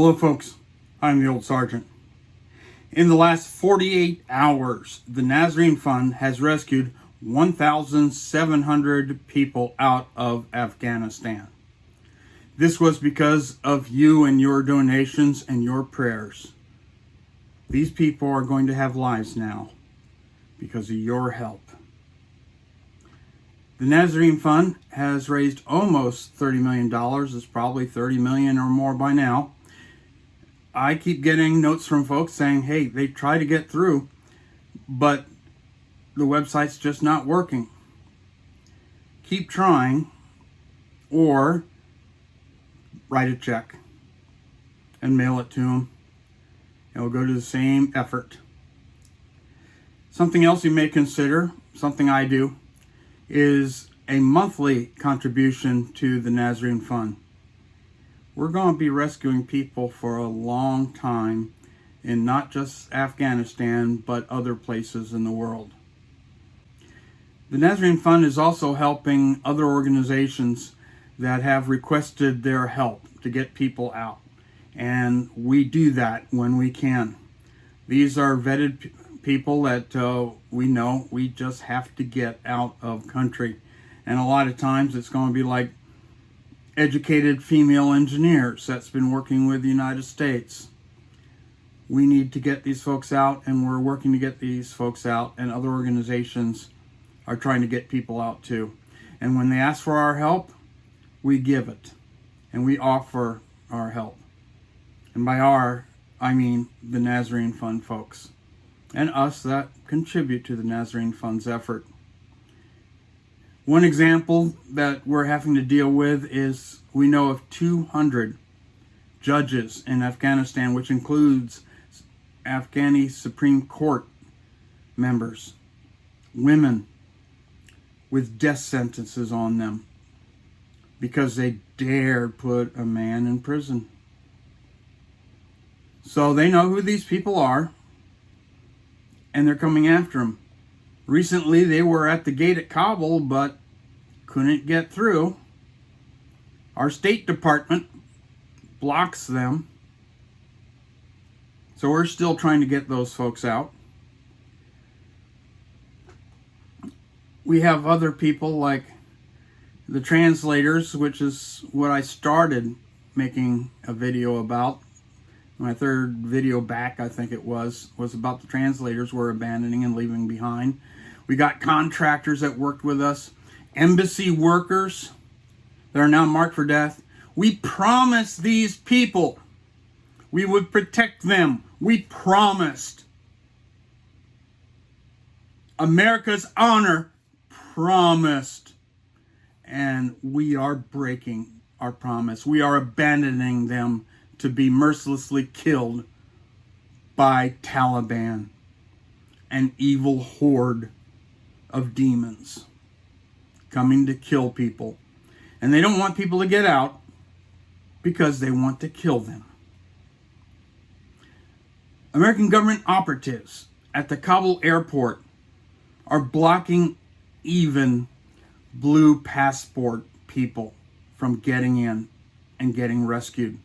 Hello folks, I'm the old sergeant. In the last 48 hours, the Nazarene Fund has rescued 1,700 people out of Afghanistan. This was because of you and your donations and your prayers. These people are going to have lives now because of your help. The Nazarene Fund has raised almost $30 million. It's probably $30 million or more by now. I keep getting notes from folks saying, hey, they try to get through, but the website's just not working. Keep trying, or write a check and mail it to them. It'll go to the same effort. Something else you may consider, something I do, is a monthly contribution to the Nazarene Fund. We're going to be rescuing people for a long time in not just Afghanistan, but other places in the world. The Nazarene Fund is also helping other organizations that have requested their help to get people out. And we do that when we can. These are vetted people that we know we just have to get out of country. And a lot of times it's going to be like educated female engineers that's been working with the United States. We need to get these folks out, and we're working to get these folks out, and other organizations are trying to get people out too. And when they ask for our help, we give it, and we offer our help. And by our, I mean the Nazarene Fund folks, and us that contribute to the Nazarene Fund's effort. One example that we're having to deal with is we know of 200 judges in Afghanistan, which includes Afghani Supreme Court members, women with death sentences on them because they dared put a man in prison. So they know who these people are, and they're coming after them. Recently, they were at the gate at Kabul, but couldn't get through. Our State Department blocks them. So we're still trying to get those folks out. We have other people like the translators, which is what I started making a video about. My third video back, I think it was about the translators we're abandoning and leaving behind. We got contractors that worked with us, embassy workers that are now marked for death. We promised these people we would protect them. We promised. America's honor promised. And we are breaking our promise. We are abandoning them to be mercilessly killed by Taliban, an evil horde of demons coming to kill people. And they don't want people to get out because they want to kill them. American government operatives at the Kabul airport are blocking even blue passport people from getting in and getting rescued.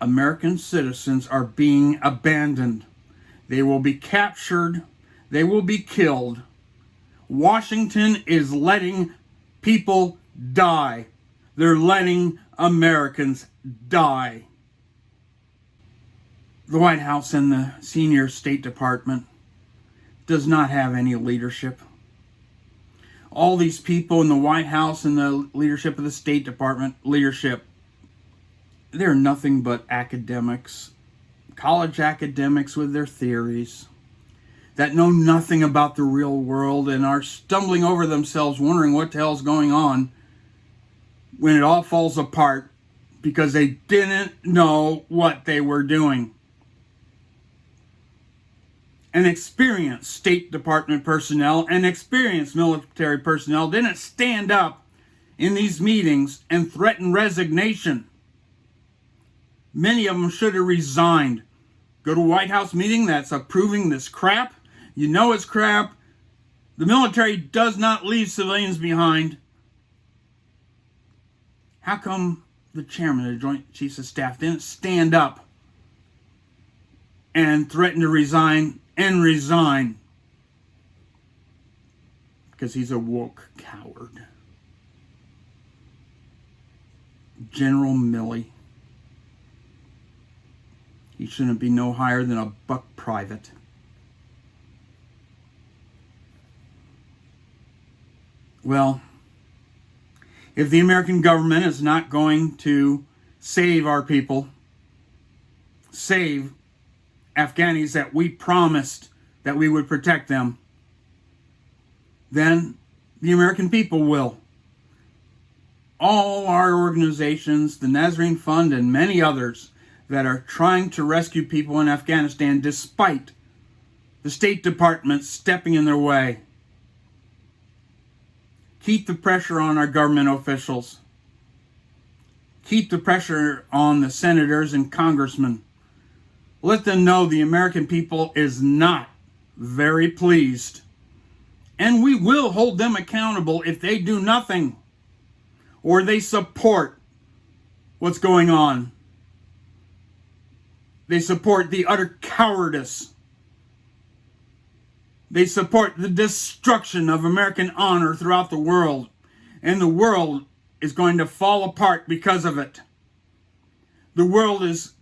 American citizens are being abandoned. They will be captured. They will be killed. Washington is letting people die. They're letting Americans die. The White House and the senior State Department does not have any leadership. All these people in the White House and the leadership of the State Department leadership, they're nothing but academics, college academics with their theories that know nothing about the real world and are stumbling over themselves wondering what the hell's going on when it all falls apart because they didn't know what they were doing. And experienced State Department personnel and experienced military personnel didn't stand up in these meetings and threaten resignation. Many of them should have resigned. Go to a White House meeting that's approving this crap. You know it's crap. The military does not leave civilians behind. How come the chairman of the Joint Chiefs of Staff didn't stand up and threaten to resign and resign because he's a woke coward. General Milley. He shouldn't be no higher than a buck private. Well, if the American government is not going to save our people, save Afghans that we promised that we would protect them, then the American people will. All our organizations, the Nazarene Fund and many others that are trying to rescue people in Afghanistan despite the State Department stepping in their way. Keep the pressure on our government officials. Keep the pressure on the senators and congressmen. Let them know the American people is not very pleased. And we will hold them accountable if they do nothing or they support what's going on. They support the utter cowardice. They support the destruction of American honor throughout the world. And the world is going to fall apart because of it. The world is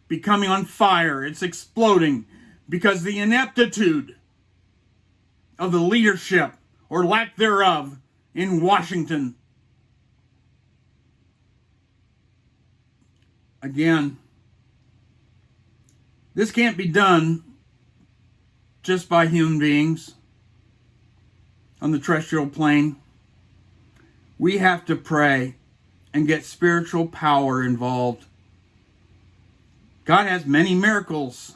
becoming on fire. It's exploding because the ineptitude of the leadership, or lack thereof, in Washington. Again, this can't be done just by human beings on the terrestrial plane. We have to pray and get spiritual power involved. God has many miracles,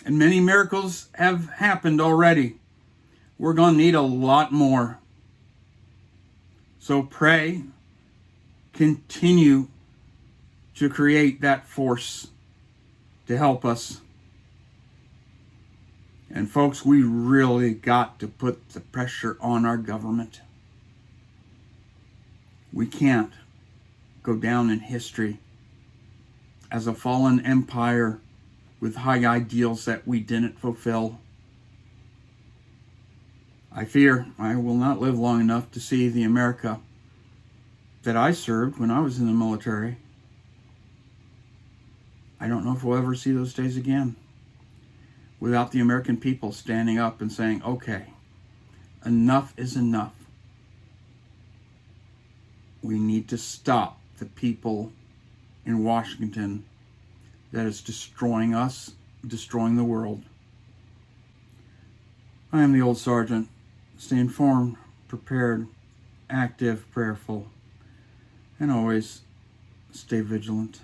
and many miracles have happened already. We're going to need a lot more. So pray, continue to create that force to help us. And folks, we really got to put the pressure on our government. We can't go down in history as a fallen empire with high ideals that we didn't fulfill. I fear I will not live long enough to see the America that I served when I was in the military. I don't know if we'll ever see those days again without the American people standing up and saying, okay, enough is enough. We need to stop the people in Washington that is destroying us, destroying the world. I am the old sergeant. Stay informed, prepared, active, prayerful, and always stay vigilant.